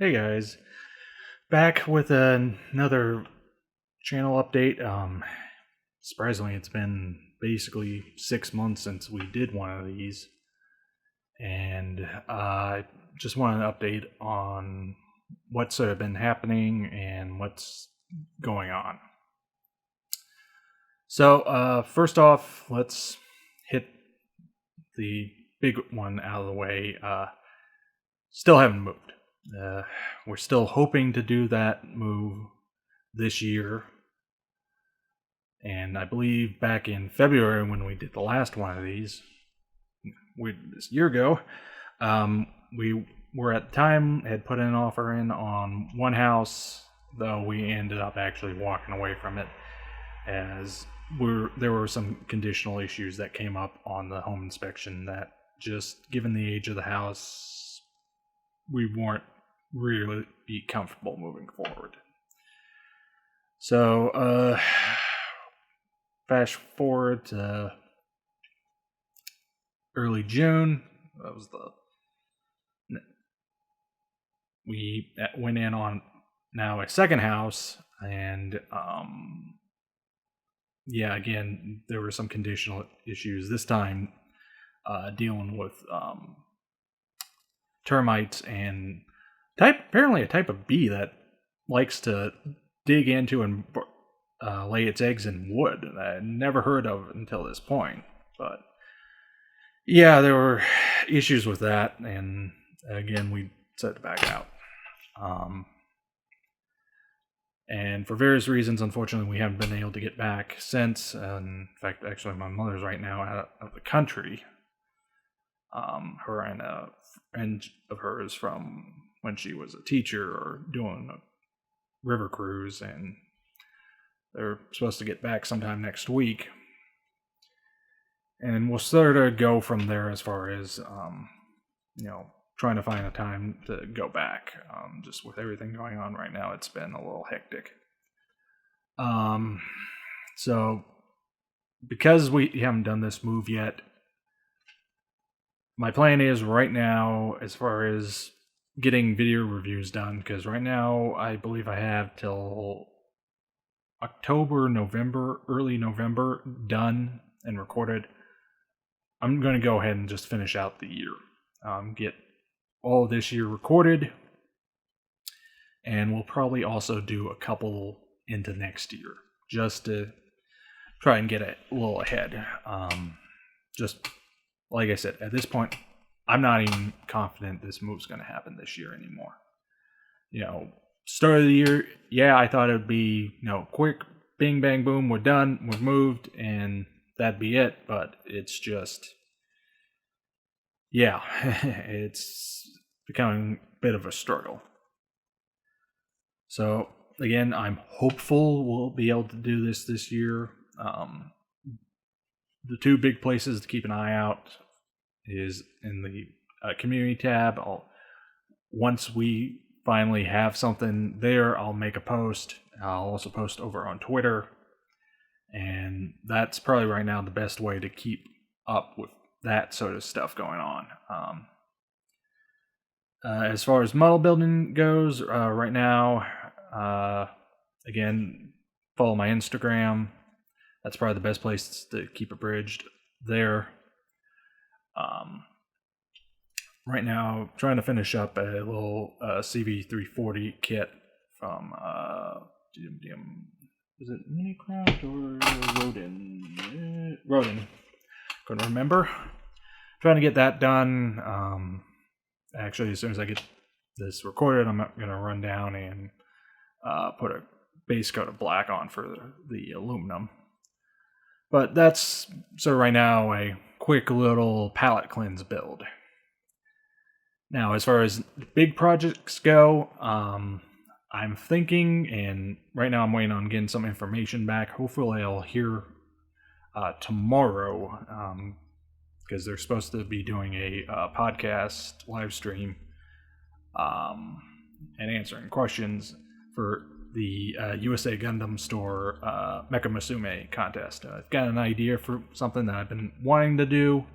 Hey guys, back with another channel update. Surprisingly, it's been basically 6 months since we did one of these, and I just want an update on what's sort of been happening and what's going on. So, first off, let's hit the big one out of the way. Still haven't moved. We're still hoping to do that move this year. And I believe back in February when we did the last one of these, this year ago, we were at the time had put an offer in on one house, though we ended up actually walking away from it as there were some conditional issues that came up on the home inspection that, just given the age of the house, we weren't really be comfortable moving forward. So, fast forward to early June. That was we went in on now a second house, and again, there were some conditional issues this time, dealing with termites and apparently a type of bee that likes to dig into and lay its eggs in wood. I had never heard of until this point, but yeah, there were issues with that, and again, we set it back out. And for various reasons, unfortunately, we haven't been able to get back since. In fact, actually, my mother's right now out of the country. Her and a friend of hers from when she was a teacher are doing a river cruise, and they're supposed to get back sometime next week. And we'll sort of go from there as far as, trying to find a time to go back. Just with everything going on right now, it's been a little hectic. So because we haven't done this move yet, my plan is right now, as far as getting video reviews done, because right now I believe I have till October, November, early November done and recorded. I'm going to go ahead and just finish out the year. Get all of this year recorded, and we'll probably also do a couple into next year, just to try and get a little ahead. Just like I said, at this point, I'm not even confident this move's going to happen this year anymore. Start of the year, I thought it would be, quick, bing, bang, boom, we're done, we're moved, and that'd be it. But it's just, it's becoming a bit of a struggle. So, again, I'm hopeful we'll be able to do this year. The two big places to keep an eye out is in the community tab. Once we finally have something there, I'll make a post. I'll also post over on Twitter, and that's probably right now the best way to keep up with that sort of stuff going on. As far as model building goes, right now, again, follow my Instagram. That's probably the best place to keep abridged there. Right now, trying to finish up a little CV340 kit from is it Minicraft or Rodin? Rodin. Couldn't remember. Trying to get that done. Actually, as soon as I get this recorded, I'm going to run down and put a base coat of black on for the aluminum. But that's, so right now, a quick little palette cleanse build. Now, as far as big projects go, I'm thinking, and right now I'm waiting on getting some information back. Hopefully I'll hear tomorrow, because they're supposed to be doing a podcast live stream and answering questions for the USA Gundam Store Mecha Musume contest. I've got an idea for something that I've been wanting to do.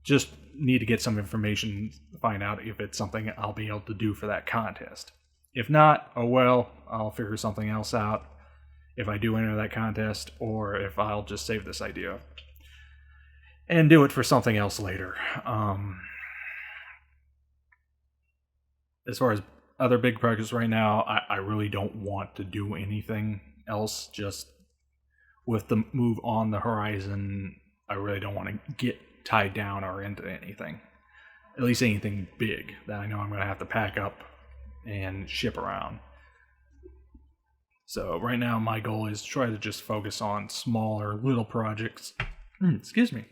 Just need to get some information to find out if it's something I'll be able to do for that contest. If not, oh well, I'll figure something else out if I do enter that contest, or if I'll just save this idea and do it for something else later. As far as other big projects right now, I really don't want to do anything else. Just with the move on the horizon, I really don't want to get tied down or into anything. At least anything big that I know I'm going to have to pack up and ship around. So right now my goal is to try to just focus on smaller little projects. Excuse me.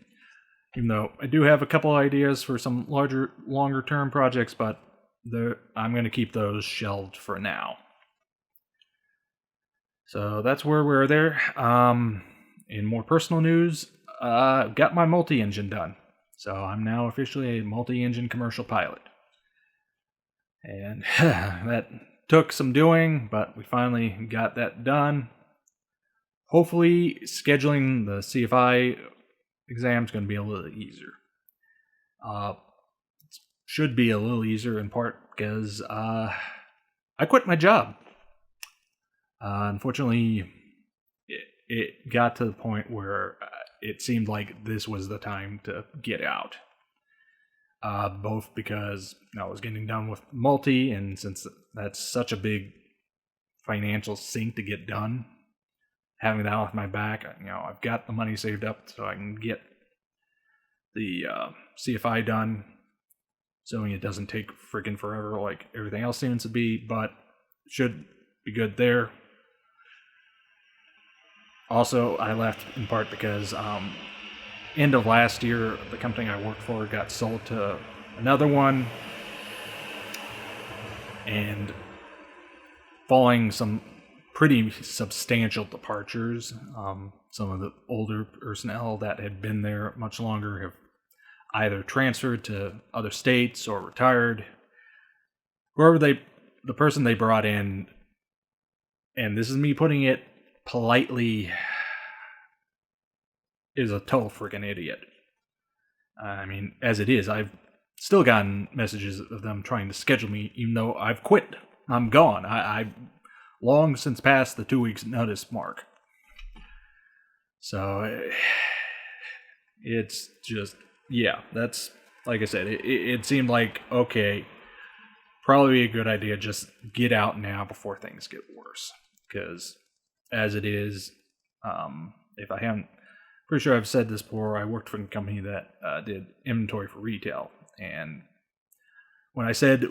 Even though I do have a couple ideas for some longer term projects, but I'm going to keep those shelved for now. So that's where we're there. In more personal news, got my multi-engine done. So I'm now officially a multi-engine commercial pilot. And that took some doing, but we finally got that done. Hopefully scheduling the CFI exam is going to be a little easier. Should be a little easier in part because I quit my job. Unfortunately, it got to the point where it seemed like this was the time to get out. Both because I was getting done with multi, and since that's such a big financial sink to get done, having that off my back, I've got the money saved up so I can get the CFI done, so it doesn't take freaking forever like everything else seems to be, but should be good there. Also, I left in part because end of last year, the company I worked for got sold to another one, and following some pretty substantial departures, some of the older personnel that had been there much longer have either transferred to other states or retired. The person they brought in, and this is me putting it politely, is a total freaking idiot. I mean, as it is, I've still gotten messages of them trying to schedule me, even though I've quit. I'm gone. I've long since passed the 2 weeks notice mark. So, it's just, yeah, that's, like I said, it seemed like, okay, probably a good idea, just get out now before things get worse. Because, as it is, if I haven't, pretty sure I've said this before, I worked for a company that did inventory for retail. And when I said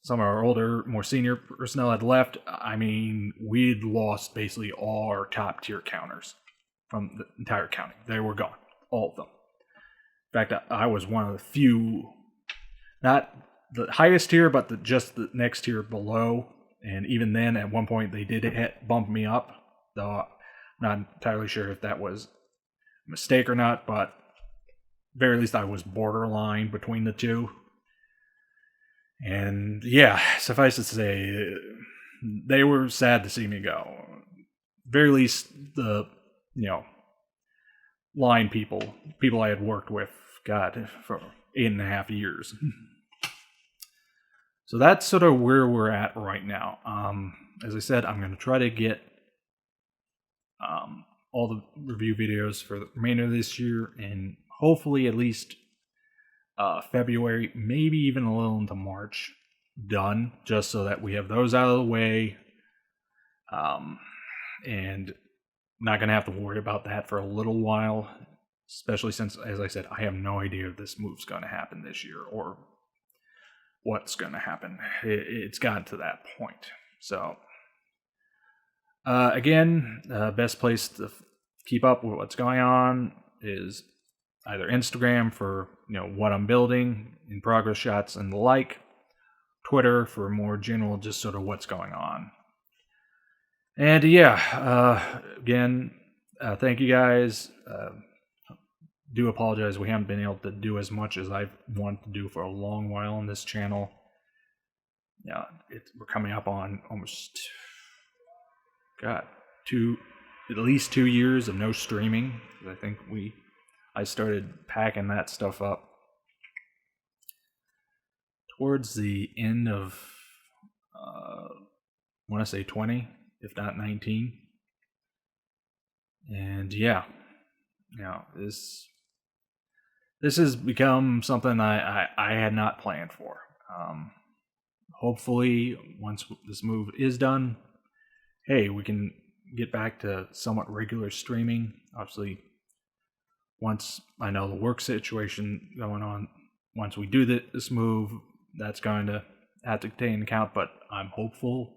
some of our older, more senior personnel had left, I mean, we'd lost basically all our top tier counters from the entire county. They were gone, all of them. In fact, I was one of the few, not the highest tier, but just the next tier below. And even then, at one point, they did bump me up, though I'm not entirely sure if that was a mistake or not, but very least I was borderline between the two. And yeah, suffice it to say, they were sad to see me go. Very least the, line people I had worked with, God, for 8.5 years. So that's sort of where we're at right now. As I said, I'm going to try to get all the review videos for the remainder of this year, and hopefully at least February, maybe even a little into March, done, just so that we have those out of the way, and not going to have to worry about that for a little while, especially since, as I said, I have no idea if this move's going to happen this year or what's going to happen. It's gotten to that point. So, again, best place to keep up with what's going on is either Instagram for, what I'm building, in progress shots and the like, Twitter for more general, just sort of what's going on. And yeah, again, thank you guys. Do apologize we haven't been able to do as much as I've wanted to do for a long while on this channel. Yeah, we're coming up on almost, at least 2 years of no streaming. I think I started packing that stuff up towards the end of, I want to say 20, if not 19. And yeah, this has become something I had not planned for. Hopefully, once this move is done, hey, we can get back to somewhat regular streaming. Obviously, once I know the work situation going on, once we do this move, that's going to have to take into account, but I'm hopeful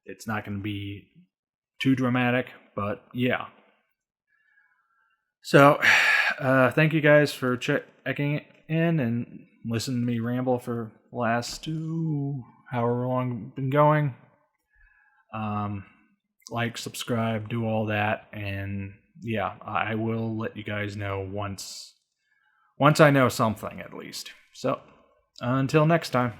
it's not going to be too dramatic, but yeah. So, thank you guys for checking in and listening to me ramble for the last however long I've been going. Like, subscribe, do all that, and yeah, I will let you guys know once I know something at least. So, until next time.